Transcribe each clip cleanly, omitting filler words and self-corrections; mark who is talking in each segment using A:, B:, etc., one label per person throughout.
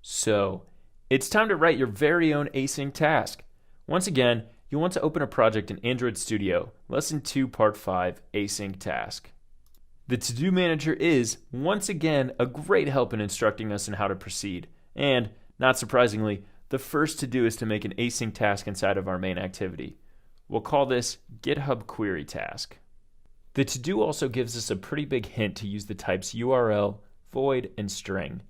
A: So, it's time to write your very own async task. Once again, you'll want to open a project in Android Studio, Lesson 2, Part 5, Async Task. The To-Do Manager is, once again, a great help in instructing us in how to proceed. And, not surprisingly, the first to-do is to make an async task inside of our main activity. We'll call this GitHub Query Task. The to-do also gives us a pretty big hint to use the types URL, void, and string.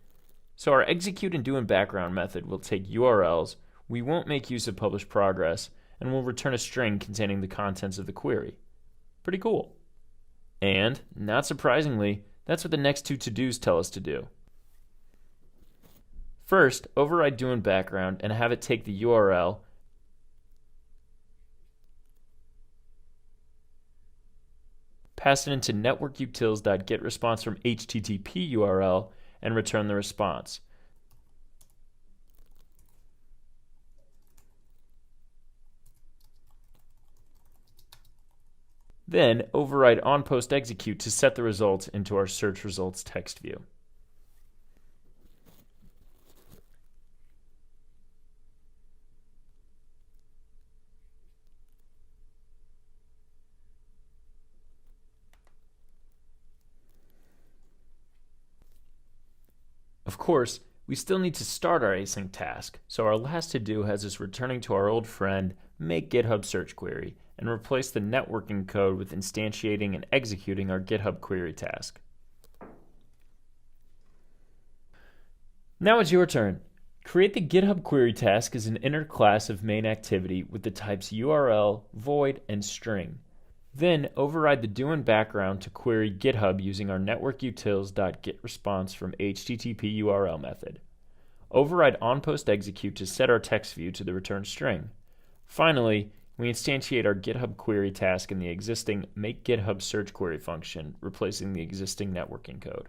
A: So our execute and do in background method will take URLs, we won't make use of publish progress, and we'll return a string containing the contents of the query. Pretty cool. And, not surprisingly, that's what the next two to-dos tell us to do. First, override do in background and have it take the URL pass it into networkutils.getResponse from HTTP URL and return the response. Then override onPostExecute to set the results into our search results text view. Of course, we still need to start our async task, so our last to-do has us returning to our old friend make GitHub search query and replace the networking code with instantiating and executing our GitHub query task. Now it's your turn. Create the GitHub query task as an inner class of main activity with the types URL, void, and string. Then override the do in background to query GitHub using our networkutils.getResponse from HTTP URL method. Override onPostExecute to set our text view to the return string. Finally, we instantiate our GitHub query task in the existing make GitHub search query function, replacing the existing networking code.